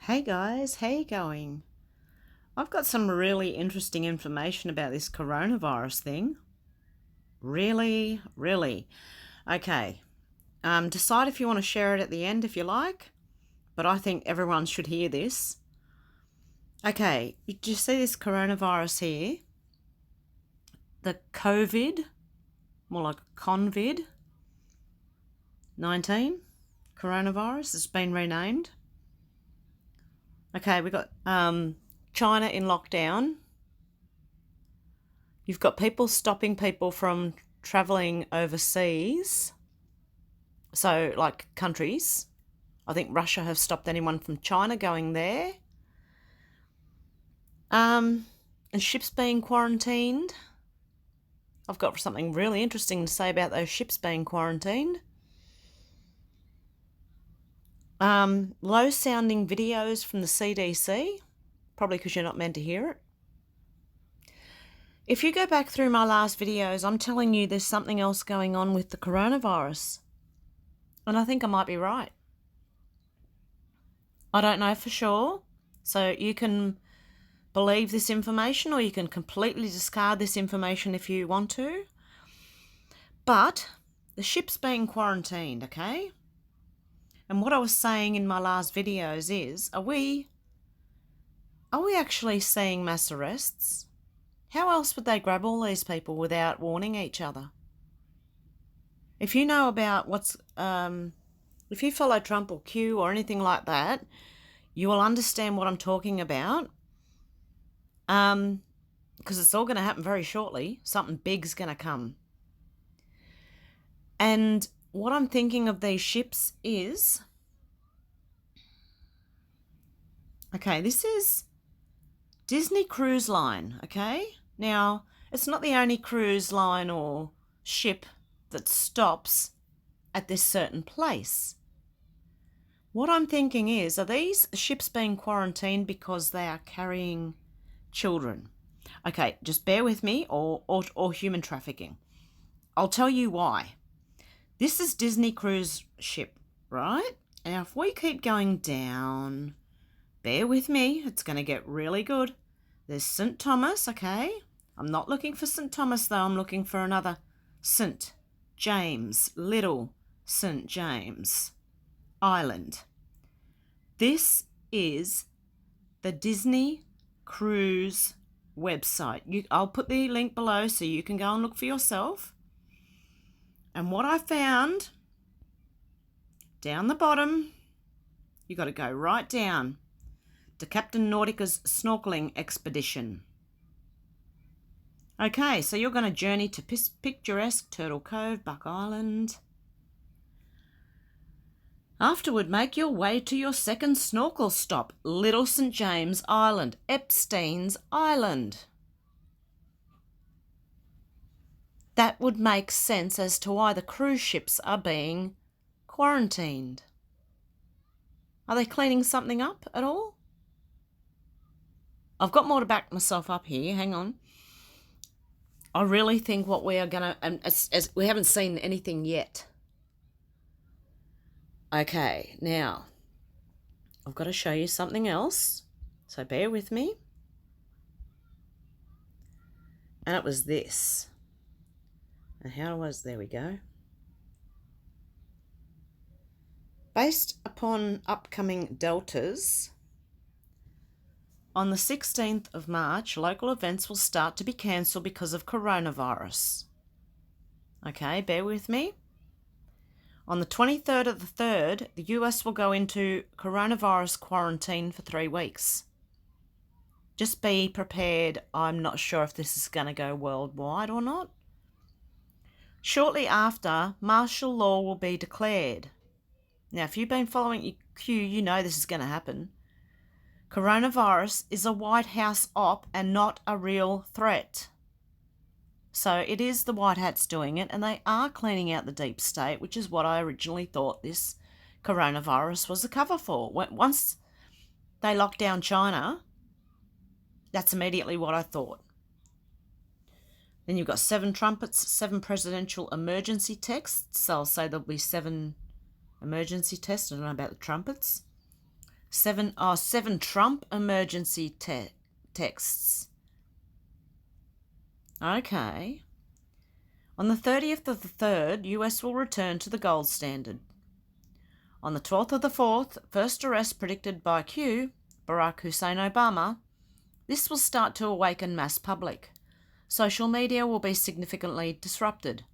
Hey guys, how you going? I've got some really interesting information about this coronavirus thing. Really, really. Okay, decide if you want to share it at the end if you like, but I think everyone should hear this. Okay, do you see this coronavirus here? The COVID, more like convid 19 coronavirus has been renamed. Okay, we've got China in lockdown. You've got people stopping people from travelling overseas. So, like countries. I think Russia have stopped anyone from China going there. And ships being quarantined. I've got something really interesting to say about those ships being quarantined. Low sounding videos from the CDC, probably because you're not meant to hear it. If you go back through my last videos, I'm telling you there's something else going on with the coronavirus. And I think I might be right. I don't know for sure. So you can believe this information or you can completely discard this information if you want to. But the ship's being quarantined, okay? And what I was saying in my last videos is, are we actually seeing mass arrests? How else would they grab all these people without warning each other? If you know about if you follow Trump or Q or anything like that, you will understand what I'm talking about. Because it's all going to happen very shortly. Something big's going to come. And what I'm thinking of these ships is, okay, this is Disney Cruise Line, okay? Now, it's not the only cruise line or ship that stops at this certain place. What I'm thinking is, are these ships being quarantined because they are carrying children? Okay, just bear with me, or human trafficking. I'll tell you why. This is Disney cruise ship, right? Now, if we keep going down, bear with me, it's going to get really good. There's St. Thomas, okay? I'm not looking for St. Thomas, though. I'm looking for another St. James, Little St. James Island. This is the Disney Cruise website. I'll put the link below so you can go and look for yourself. And what I found, down the bottom, you got to go right down to Captain Nautica's snorkeling expedition. Okay, so you're going to journey to picturesque Turtle Cove, Buck Island. Afterward, make your way to your second snorkel stop, Little St. James Island, Epstein's Island. That would make sense as to why the cruise ships are being quarantined. Are they cleaning something up at all? I've got more to back myself up here. Hang on. I really think what we are going to, and as we haven't seen anything yet. Okay, now I've got to show you something else. So bear with me. And it was this. And there we go. Based upon upcoming deltas, on the 16th of March, local events will start to be cancelled because of coronavirus. Okay, bear with me. On the 23rd of the 3rd, the US will go into coronavirus quarantine for 3 weeks. Just be prepared. I'm not sure if this is going to go worldwide or not. Shortly after, martial law will be declared. Now, if you've been following Q, you know this is going to happen. Coronavirus is a White House op and not a real threat. So it is the White Hats doing it, and they are cleaning out the deep state, which is what I originally thought this coronavirus was a cover for. Once they locked down China, that's immediately what I thought. Then you've got 7 trumpets, 7 presidential emergency texts. So I'll say there'll be 7 emergency tests. I don't know about the trumpets. Seven Trump emergency texts. Okay. On the 30th of the 3rd, US will return to the gold standard. On the 12th of the 4th, first arrest predicted by Q, Barack Hussein Obama. This will start to awaken mass public. Social media will be significantly disrupted.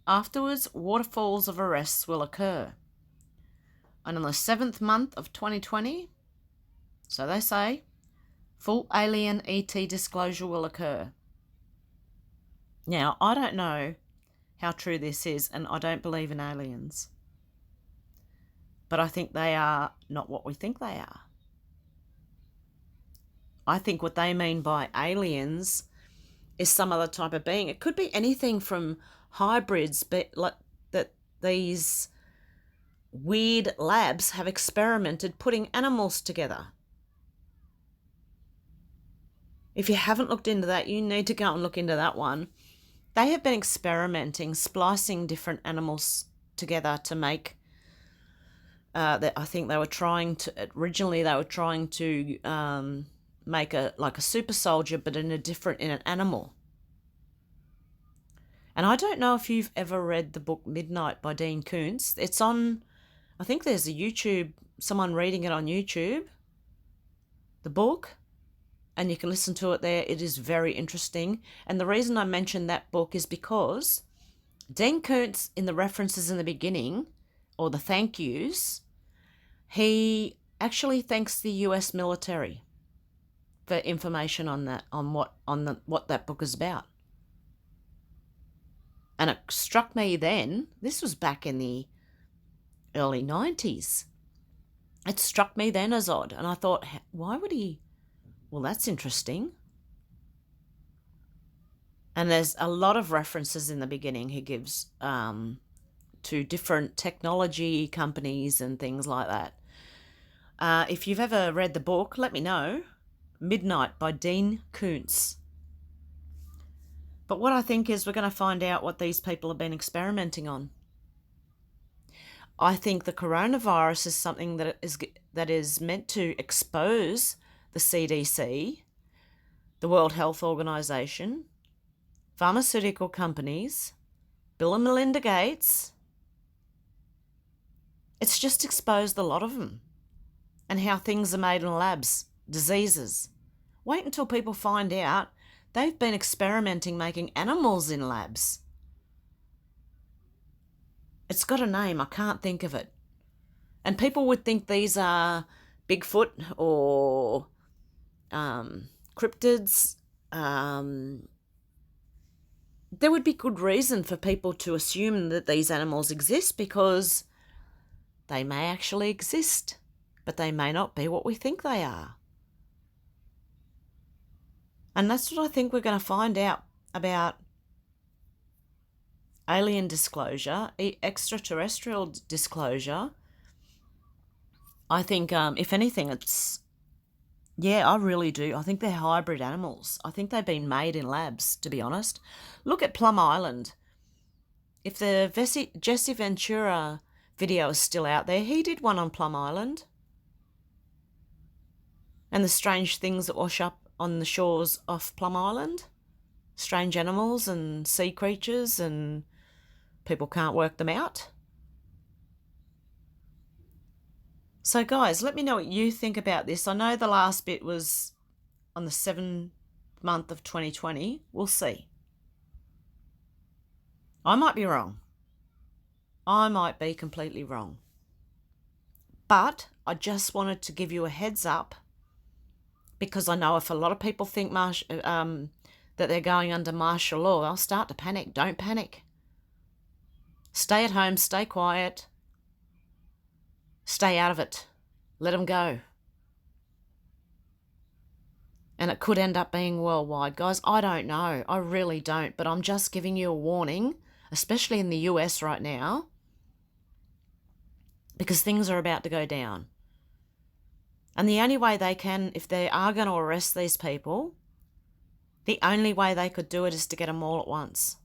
Afterwards, waterfalls of arrests will occur. And on the 7th month of 2020, so they say, full alien ET disclosure will occur. Now, I don't know how true this is, and I don't believe in aliens. But I think they are not what we think they are. I think what they mean by aliens is some other type of being. It could be anything from hybrids, but like that these weird labs have experimented putting animals together. If you haven't looked into that, you need to go and look into that one. They have been experimenting, splicing different animals together to make. I think they were trying to originally make a super soldier, but in an animal. And I don't know if you've ever read the book Midnight by Dean Koontz. It's on, I think there's someone reading it on YouTube, the book, and you can listen to it there. It is very interesting. And the reason I mentioned that book is because Dean Koontz, in the references in the beginning, or the thank yous, he actually thanks the US military for information on that, what that book is about. And it struck me then, this was back in the early 90s. It struck me then as odd. And I thought, why would he? Well, that's interesting. And there's a lot of references in the beginning he gives to different technology companies and things like that. If you've ever read the book, let me know. Midnight by Dean Koontz. But what I think is we're going to find out what these people have been experimenting on. I think the coronavirus is something that is meant to expose the CDC, the World Health Organization, pharmaceutical companies, Bill and Melinda Gates. It's just exposed a lot of them and how things are made in labs, diseases. Wait until people find out they've been experimenting making animals in labs. It's got a name, I can't think of it. And people would think these are Bigfoot or cryptids. There would be good reason for people to assume that these animals exist because they may actually exist, but they may not be what we think they are. And that's what I think we're going to find out about alien disclosure, extraterrestrial disclosure. I think, if anything, I really do. I think they're hybrid animals. I think they've been made in labs, to be honest. Look at Plum Island. If the Jesse Ventura video is still out there, he did one on Plum Island. And the strange things that wash up on the shores off Plum Island. Strange animals and sea creatures, and people can't work them out. So guys, let me know what you think about this. I know the last bit was on the 7th month of 2020. We'll see. I might be wrong. I might be completely wrong. But I just wanted to give you a heads up because I know if a lot of people think that they're going under martial law, they'll start to panic. Don't panic. Stay at home, stay quiet. Stay out of it. Let them go. And it could end up being worldwide. Guys, I don't know. I really don't. But I'm just giving you a warning, especially in the US right now, because things are about to go down. And the only way they can, if they are going to arrest these people, the only way they could do it is to get them all at once.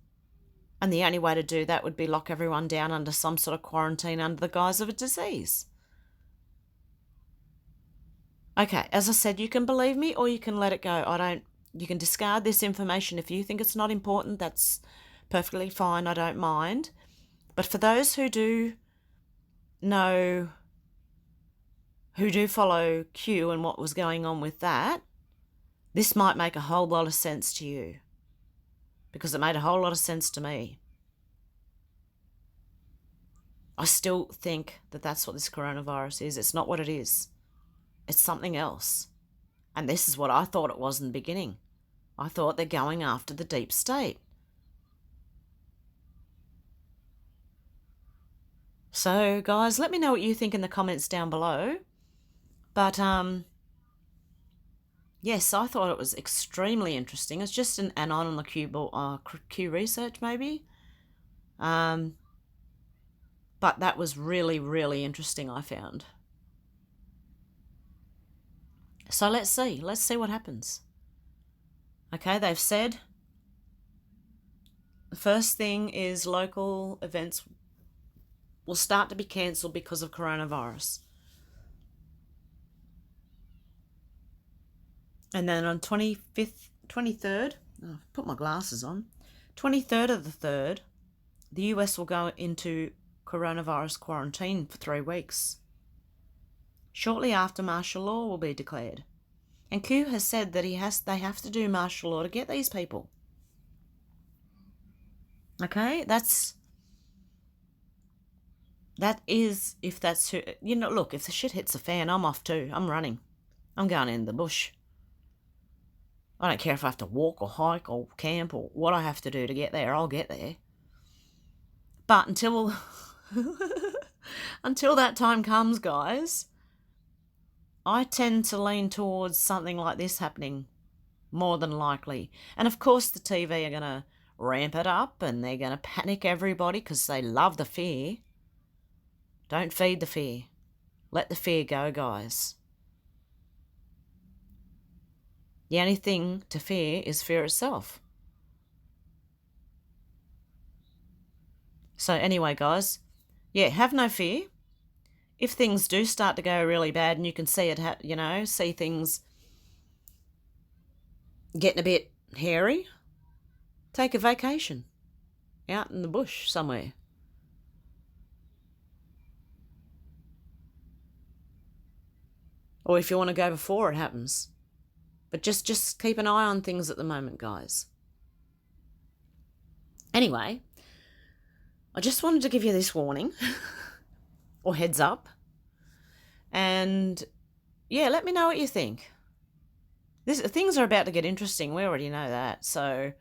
And the only way to do that would be lock everyone down under some sort of quarantine under the guise of a disease. Okay, as I said, you can believe me or you can let it go. You can discard this information if you think it's not important. That's perfectly fine. I don't mind. But for those who do know, who do follow Q and what was going on with that, this might make a whole lot of sense to you, because it made a whole lot of sense to me. I still think that that's what this coronavirus is. It's not what it is. It's something else. And this is what I thought it was in the beginning. I thought they're going after the deep state. So, guys, let me know what you think in the comments down below. But, yes, I thought it was extremely interesting. It's just an anon on the Q research, maybe. But that was really, really interesting, I found. So let's see. Let's see what happens. Okay, they've said the first thing is local events will start to be cancelled because of coronavirus. And then on 23rd, put my glasses on, 23rd of the 3rd, the US will go into coronavirus quarantine for 3 weeks. Shortly after, martial law will be declared. And Q has said that they have to do martial law to get these people. Okay, that is, if that's who, look, if the shit hits the fan, I'm off too. I'm running. I'm going in the bush. I don't care if I have to walk or hike or camp or what I have to do to get there. I'll get there. But until that time comes, guys, I tend to lean towards something like this happening more than likely. And of course the TV are going to ramp it up and they're going to panic everybody because they love the fear. Don't feed the fear. Let the fear go, guys. The only thing to fear is fear itself. So anyway, guys, yeah, have no fear. If things do start to go really bad and you can see it, see things getting a bit hairy, take a vacation out in the bush somewhere. Or if you want to go before it happens. But just keep an eye on things at the moment, guys. Anyway, I just wanted to give you this warning or heads up. And yeah, let me know what you think. Things are about to get interesting. We already know that. So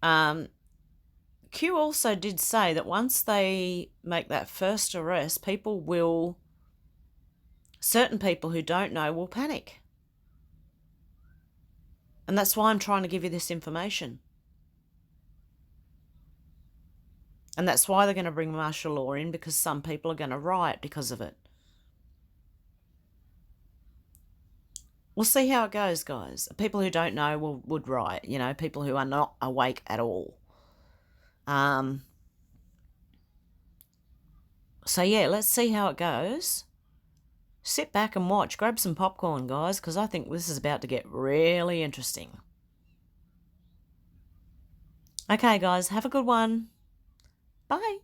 Q also did say that once they make that first arrest, certain people who don't know will panic. And that's why I'm trying to give you this information. And that's why they're going to bring martial law in, because some people are going to riot because of it. We'll see how it goes, guys. People who don't know would riot, people who are not awake at all. So yeah, let's see how it goes. Sit back and watch. Grab some popcorn, guys, because I think this is about to get really interesting. Okay, guys, have a good one. Bye.